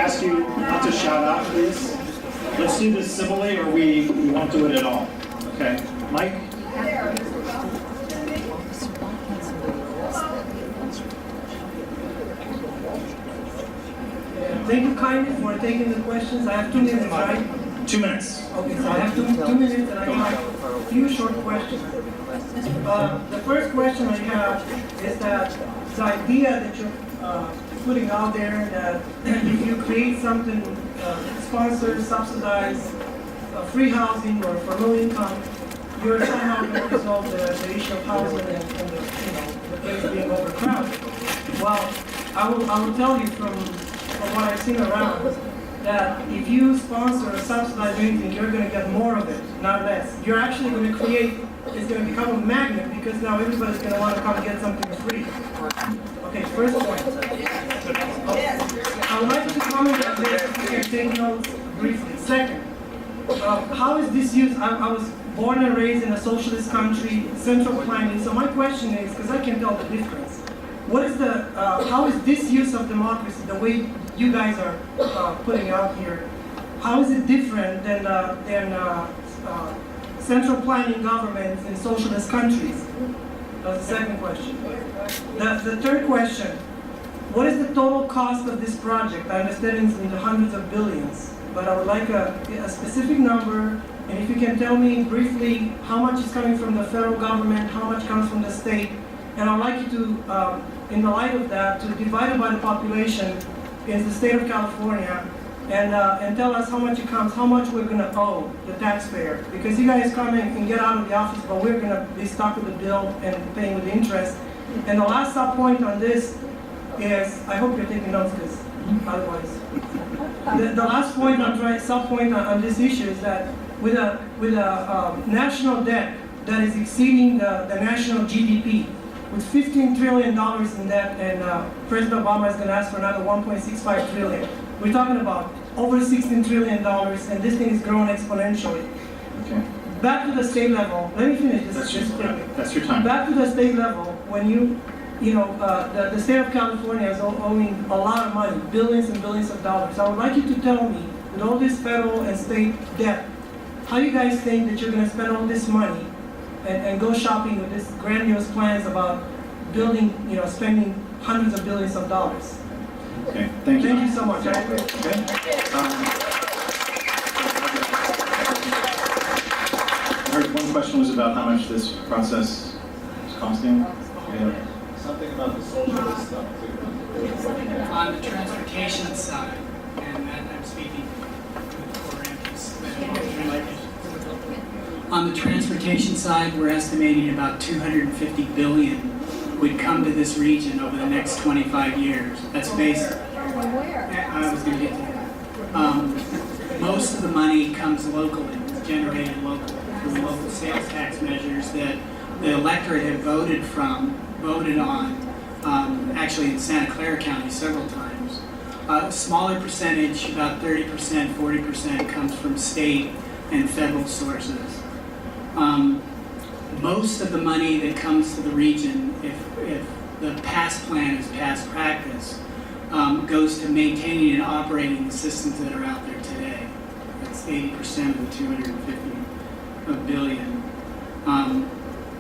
ask you not to shout out, please. Let's do this civilly, or we won't do it at all. Okay, Mike? Thank you kindly for taking the questions. I have 2 minutes, right? 2 minutes. Okay, so I have two minutes and I have a few short questions. The first question I have is that the idea that you're putting out there that if you create something, sponsor, subsidize, free housing or for low income, you're somehow going to resolve the issue of housing and the place being overcrowded. Well, I will tell you from what I've seen around, that if you sponsor or subsidize anything, you're going to get more of it, not less. You're actually going to create, it's going to become a magnet because now everybody's going to want to come and get something free. Okay, first point. I would like you to comment on this if you take notes briefly. Second, how is this used? I was born and raised in a socialist country, central planning, so my question is, because I can tell the difference, what is the, how is this use of democracy, the way you guys are putting out here, how is it different than central planning governments in socialist countries? That's the second question. The third question, what is the total cost of this project? I understand it's in the hundreds of billions, but I would like a specific number, and if you can tell me briefly how much is coming from the federal government, how much comes from the state, and I'd like you to, in the light of that, to divide it by the population in the state of California, and tell us how much it comes, how much we're going to owe the taxpayer. Because you guys come in and get out of the office, but we're going to be stuck with the bill and paying with the interest. And the last sub point on this is, I hope you're taking notes, because otherwise. The last point sub point on this issue is that with a national debt that is exceeding the national GDP, with $15 trillion in debt, and President Obama is going to ask for another $1.65 trillion. We're talking about over $16 trillion, and this thing is growing exponentially. Okay. Back to the state level. Let me finish this. That's your time. Back to the state level. When the state of California is owing a lot of money, billions and billions of dollars. I would like you to tell me, with all this federal and state debt, how you guys think that you're going to spend all this money and go shopping with this grandiose plans about building, spending hundreds of billions of dollars. Okay, thank you. Thank you so much. I agree. Okay. I heard one question was about how much this process is costing. Something about the socialist stuff too. On the transportation side, and I'm speaking for on the transportation side, we're estimating about $250 billion would come to this region over the next 25 years. That's based. I was going to get to that. Most of the money comes locally, it's generated locally through local sales tax measures that the electorate have voted on, actually in Santa Clara County several times. A smaller percentage, about 30%, 40%, comes from state and federal sources. Most of the money that comes to the region, if the past plan is past practice, goes to maintaining and operating the systems that are out there today. That's 80% of the $250 billion.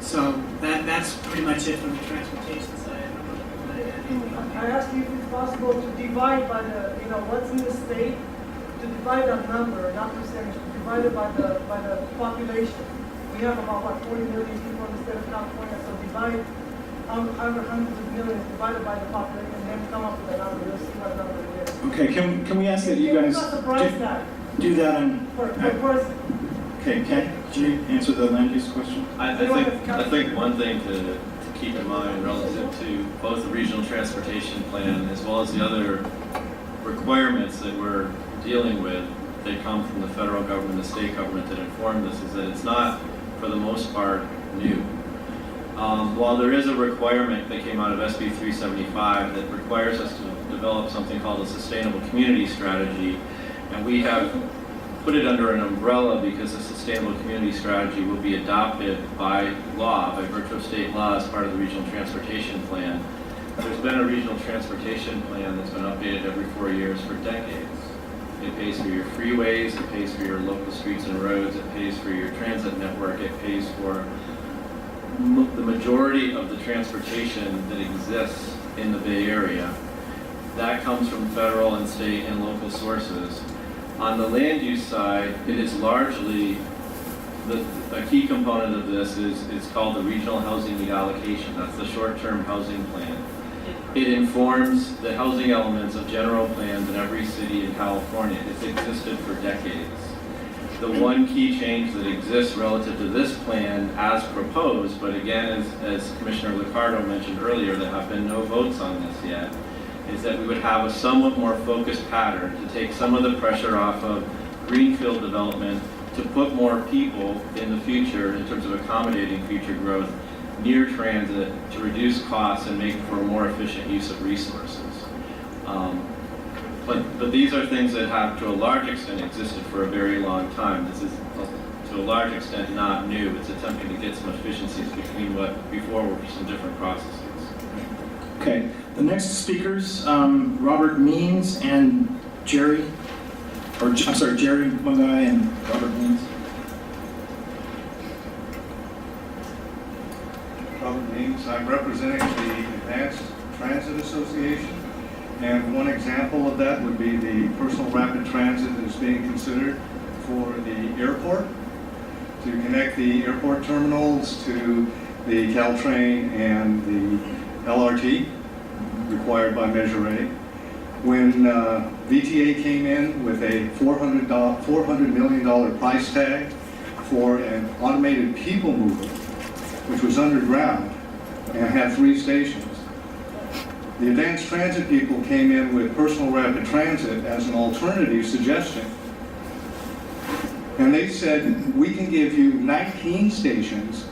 So that's pretty much it from the transportation side. I asked you if it's possible to divide by the, what's in the state, to divide that number, not percentage, to divide it by the population. We have about 40 million people in the state of California, so divide however hundreds of millions divided by the population, and then come up with a number. You'll see what number it is. Okay, can we ask that you guys do that on? Per person. Okay, Ken, can you answer the land use question? I think one thing to keep in mind relative to both the regional transportation plan as well as the other requirements that we're dealing with that come from the federal government, the state government that inform this, is that it's not, for the most part, new. While there is a requirement that came out of SB 375 that requires us to develop something called a sustainable community strategy, and we have put it under an umbrella because the sustainable community strategy will be adopted by law, by virtue of state law, as part of the regional transportation plan. there's been a regional transportation plan that's been updated every 4 years for decades. It pays for your freeways, it pays for your local streets and roads, it pays for your transit network, it pays for the majority of the transportation that exists in the Bay Area. That comes from federal and state and local sources. On the land use side, it is largely, a key component of this is called the Regional Housing Need Allocation. That's the short-term housing plan. It informs the housing elements of general plans in every city in California. It's existed for decades. The one key change that exists relative to this plan as proposed, but again, as Commissioner Liccardo mentioned earlier, there have been no votes on this yet, is that we would have a somewhat more focused pattern to take some of the pressure off of greenfield development, to put more people in the future in terms of accommodating future growth near transit, to reduce costs and make for a more efficient use of resources. But these are things that have, to a large extent, existed for a very long time. This is, to a large extent, not new. It's attempting to get some efficiencies between what before were some different processes. Okay, the next speakers, Robert Means and Jerry, or I'm sorry, Jerry Mungai and Robert Means. Robert Means. I'm representing the Advanced Transit Association, and one example of that would be the personal rapid transit that is being considered for the airport, to connect the airport terminals to the Caltrain and the LRT required by Measure A. When VTA came in with a $400 million price tag for an automated people mover, which was underground and had 3 stations, the advanced transit people came in with personal rapid transit as an alternative suggestion. And they said, we can give you 19 stations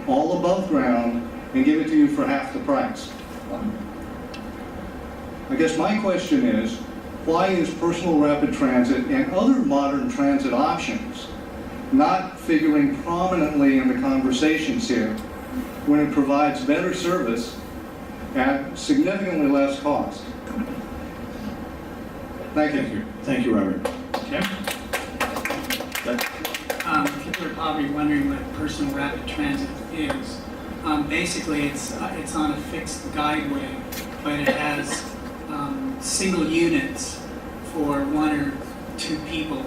all above ground and give it to you for half the price. I guess my question is, why is personal rapid transit and other modern transit options not figuring prominently in the conversations here when it provides better service at significantly less cost? Thank you. Thank you, Robert. Okay. People are probably wondering what personal rapid transit is. Basically, it's on a fixed guideway, but it has single units for 1 or 2 people,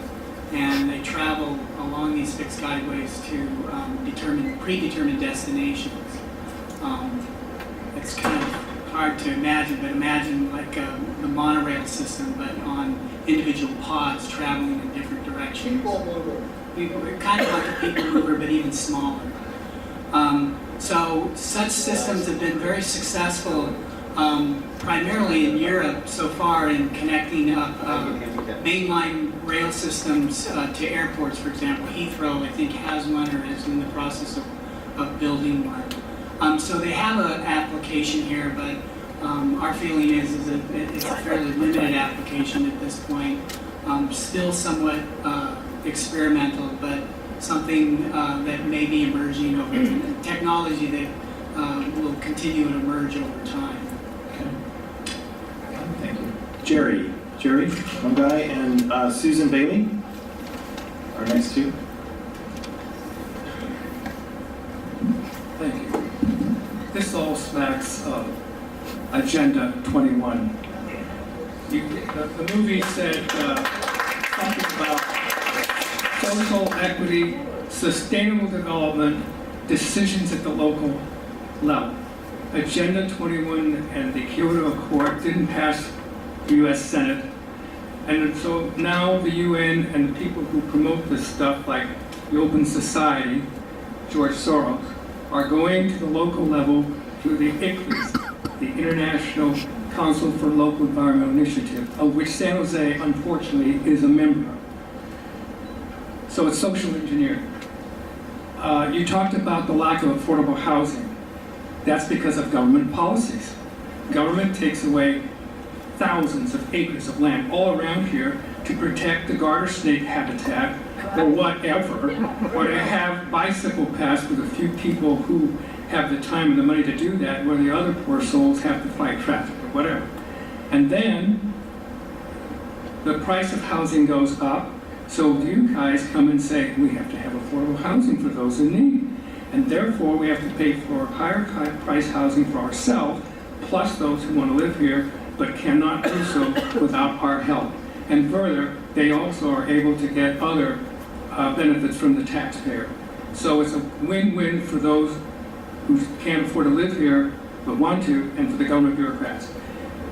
and they travel along these fixed guideways to predetermined destinations. It's kind of hard to imagine, but imagine like the monorail system, but on individual pods traveling in different directions. People mover. Kind of like a people mover, but even smaller. So such systems have been very successful, primarily in Europe so far, in connecting up mainline rail systems to airports. For example, Heathrow, I think, has one or is in the process of building one. So they have an application here, but our feeling is that it's a fairly limited application at this point. Still somewhat experimental, but something that may be emerging over technology that will continue to emerge over time. Okay. Thank you. Jerry Mungai and Susan Bailey, our next 2. Thank you. This all smacks of Agenda 21. The movie said something about social equity, sustainable development, decisions at the local level. Agenda 21 and the Kyoto Accord didn't pass the U.S. Senate. And so now the UN and the people who promote this stuff, like the Open Society, George Soros, are going to the local level through the ICLES, the International Council for Local Environmental Initiative, of which San Jose, unfortunately, is a member. So it's social engineering. You talked about the lack of affordable housing. That's because of government policies. Government takes away thousands of acres of land all around here to protect the garter snake habitat or whatever, or to have bicycle paths with a few people who have the time and the money to do that, where the other poor souls have to fight traffic or whatever. And then the price of housing goes up, so you guys come and say, we have to have affordable housing for those in need. And therefore, we have to pay for higher price housing for ourselves, plus those who want to live here, but cannot do so without our help. And further, they also are able to get other benefits from the taxpayer. So it's a win-win for those who can't afford to live here, but want to, and for the government bureaucrats.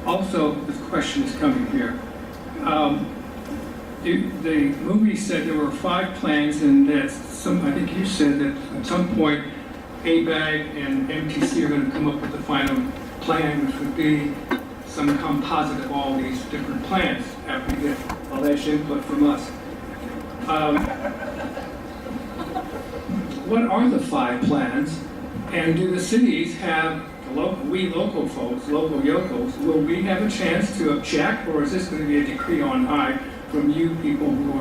Also, the question is coming here. The movie said there were 5 plans, and that I think you said that at some point ABAG and MTC are going to come up with the final plan, which would be some composite of all these different plans after we get alleged input from us. What are the 5 plans, and do the cities have, we local folks, local yokels, will we have a chance to object, or is this going to be a decree on high from you people who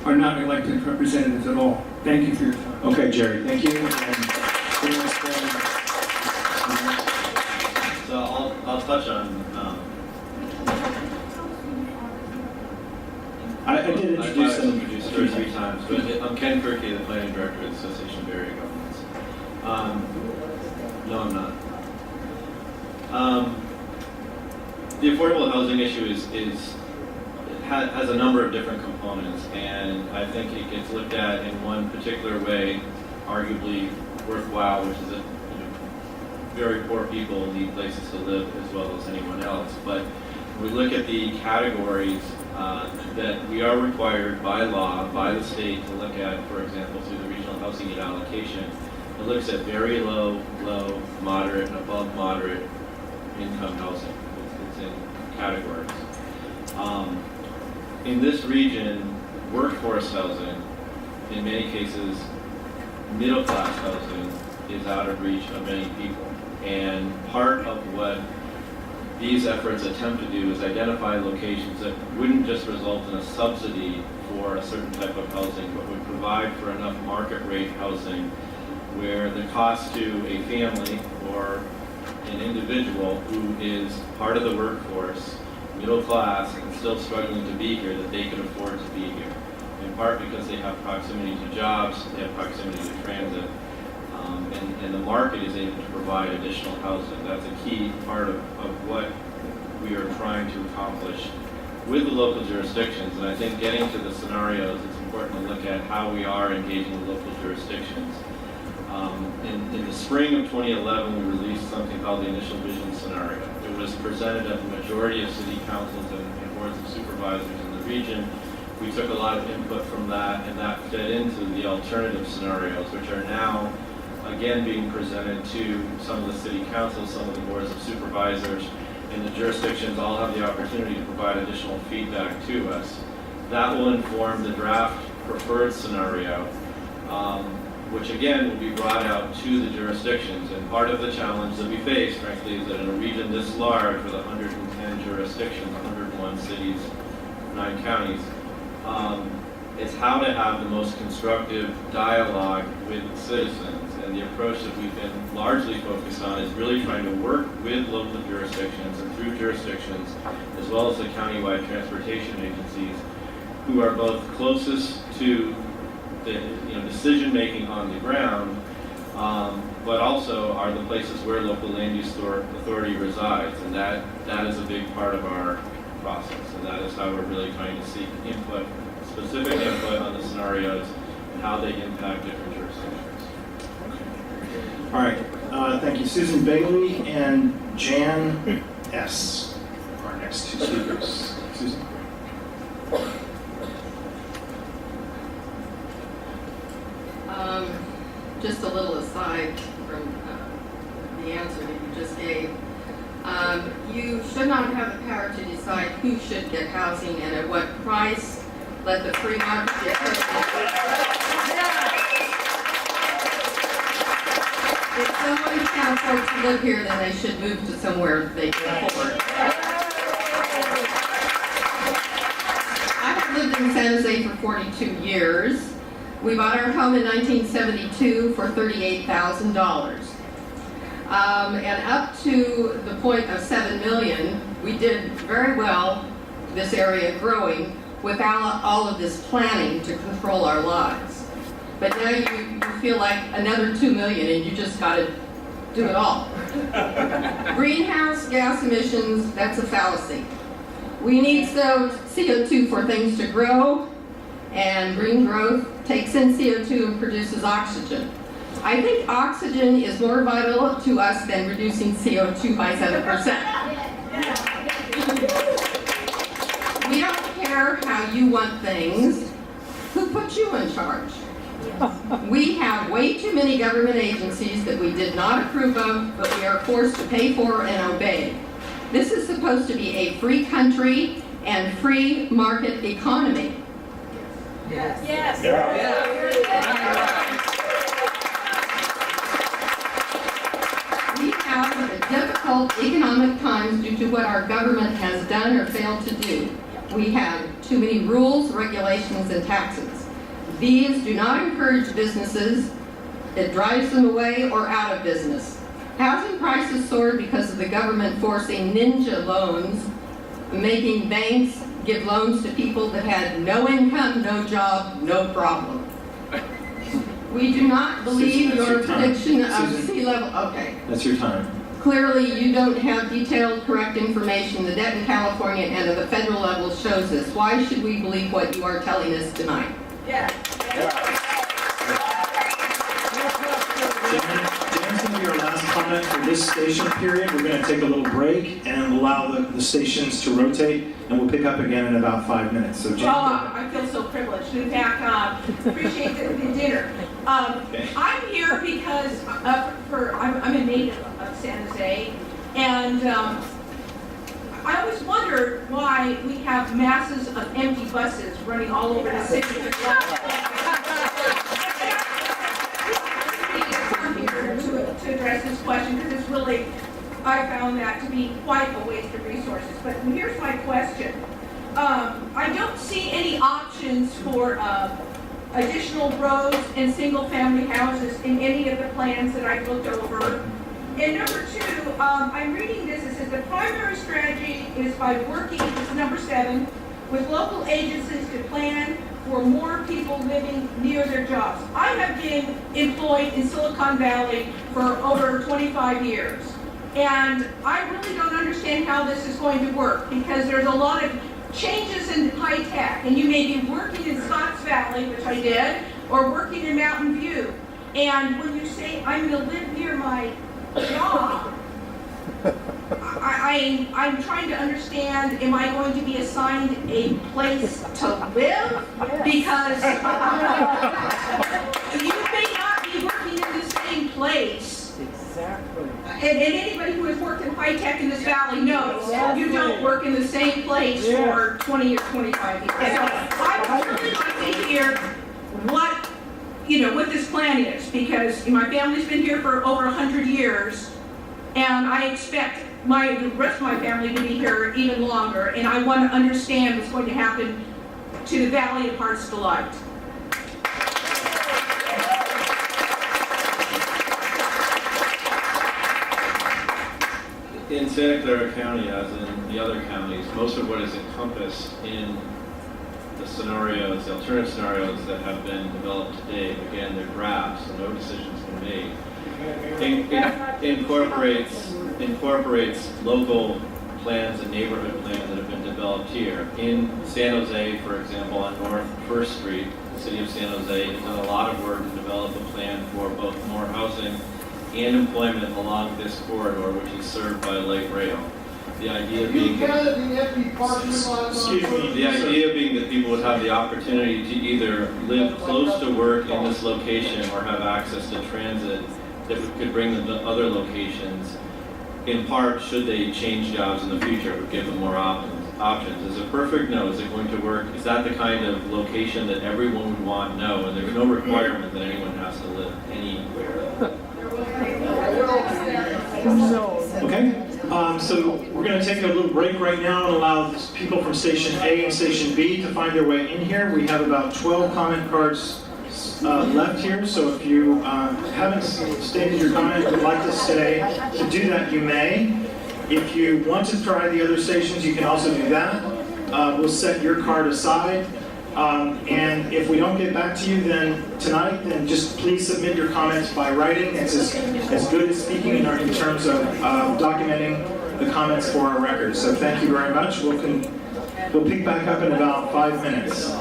are not elected representatives at all? Thank you for your time. Okay, Jerry, thank you. So I'll touch on. I did introduce them. Introduced her 3 times, but I'm Ken Kirky, the planning director of the Association of Bay Area Governments. No, I'm not. The affordable housing issue has a number of different components, and I think it gets looked at in one particular way, arguably worthwhile, which is that very poor people need places to live as well as anyone else. But when we look at the categories that we are required by law, by the state to look at, for example, through the regional housing aid allocation, it looks at very low, moderate, and above moderate income housing. It's in categories. In this region, workforce housing, in many cases, middle class housing is out of reach of many people. And part of what these efforts attempt to do is identify locations that wouldn't just result in a subsidy for a certain type of housing, but would provide for enough market rate housing where the cost to a family or an individual who is part of the workforce, middle class, and still struggling to be here, that they can afford to be here. In part because they have proximity to jobs, they have proximity to transit, and the market is able to provide additional housing. That's a key part of what we are trying to accomplish with the local jurisdictions. And I think getting to the scenarios, it's important to look at how we are engaging the local jurisdictions. In the spring of 2011, we released something called the Initial Vision Scenario. It was presented at the majority of city councils and boards of supervisors in the region. We took a lot of input from that, and that fed into the alternative scenarios, which are now, again, being presented to some of the city councils, some of the boards of supervisors, and the jurisdictions all have the opportunity to provide additional feedback to us. That will inform the draft preferred scenario, which again will be brought out to the jurisdictions. And part of the challenge that we face, frankly, is that in a region this large with 110 jurisdictions, 101 cities, 9 counties, it's how to have the most constructive dialogue with citizens. And the approach that we've been largely focused on is really trying to work with local jurisdictions and through jurisdictions, as well as the countywide transportation agencies, who are both closest to the decision-making on the ground, but also are the places where local land use authority resides. And that is a big part of our process. And that is how we're really trying to seek input, specific input on the scenarios and how they impact different jurisdictions. All right, thank you. Susan Bailey and Jan S. are our next 2 speakers. Susan. Just a little aside from the answer that you just gave. You should not have the power to decide who should get housing and at what price. Let the free market dictate. If somebody can't afford to live here, then they should move to somewhere they can afford. I have lived in San Jose for 42 years. We bought our home in 1972 for $38,000. And up to the point of 7 million, we did very well, this area growing, without all of this planning to control our lives. But now you feel like another 2 million and you just got to do it all. Greenhouse gas emissions, that's a fallacy. We need CO2 for things to grow, and green growth takes in CO2 and produces oxygen. I think oxygen is more vital to us than reducing CO2 by 7%. We don't care how you want things. Who put you in charge? We have way too many government agencies that we did not approve of, but we are forced to pay for and obey. This is supposed to be a free country and free market economy. Yes. We have difficult economic times due to what our government has done or failed to do. We have too many rules, regulations, and taxes. These do not encourage businesses. It drives them away or out of business. Housing prices soared because of the government forcing ninja loans, making banks give loans to people that had no income, no job, no problem. We do not believe Susan, that's your your time. prediction of Susan. sea level. Okay. That's your time. Clearly, you don't have detailed, correct information. The debt in California and at the federal level shows this. Why should we believe what you are telling us tonight? Jan's going to be our last comment for this station period. We're going to take a little break and allow the stations to rotate, and we'll pick up again in about 5 minutes. So, Jan, I feel so privileged. In fact, appreciate the dinner. Okay. I'm here because I'm a native of San Jose, and I always wondered why we have masses of empty buses running all over the city. To address this question, because it's really, I found that to be quite a waste of resources. But here's my question. I don't see any options for additional roads and single-family houses in any of the plans that I've looked over. And number two, I'm reading this, it says the primary strategy is by working, this is number 7, with local agencies to plan for more people living near their jobs. I have been employed in Silicon Valley for over 25 years. And I really don't understand how this is going to work, because there's a lot of changes in high tech, and you may be working in Scotts Valley, which I did, or working in Mountain View. And when you say I'm going to live near my job, I'm trying to understand, am I going to be assigned a place to live? Because you may not be working in the same place. Exactly. And anybody who has worked in high tech in this valley knows you don't work in the same place for 20 or 25 years. So I would really like to hear what this plan is, because my family's been here for over 100 years, and I expect the rest of my family to be here even longer, and I want to understand what's going to happen to the Valley of Heart's Delight. In Santa Clara County, as in the other counties, most of what is encompassed in the scenarios, the alternative scenarios that have been developed today, again, they're drafts, so no decisions can be made, incorporates local plans and neighborhood plans that have been developed here. In San Jose, for example, on North 1st Street, the city of San Jose has done a lot of work to develop a plan for both more housing and employment along this corridor, which is served by light rail. The idea being the idea being that people would have the opportunity to either live close to work in this location or have access to transit that could bring them to other locations. In part, should they change jobs in the future, it would give them more options. Is it perfect? No. Is it going to work? Is that the kind of location that everyone would want? No. And there's no requirement that anyone has to live anywhere. Okay, so we're going to take a little break right now and allow people from Station A and Station B to find their way in here. We have about 12 comment cards left here, so if you haven't stated your comment and would like to stay, to do that you may. If you want to try the other stations, you can also do that. We'll set your card aside. And if we don't get back to you tonight, then just please submit your comments by writing. It's as good as speaking in terms of documenting the comments for our records. So thank you very much. We'll pick back up in about 5 minutes.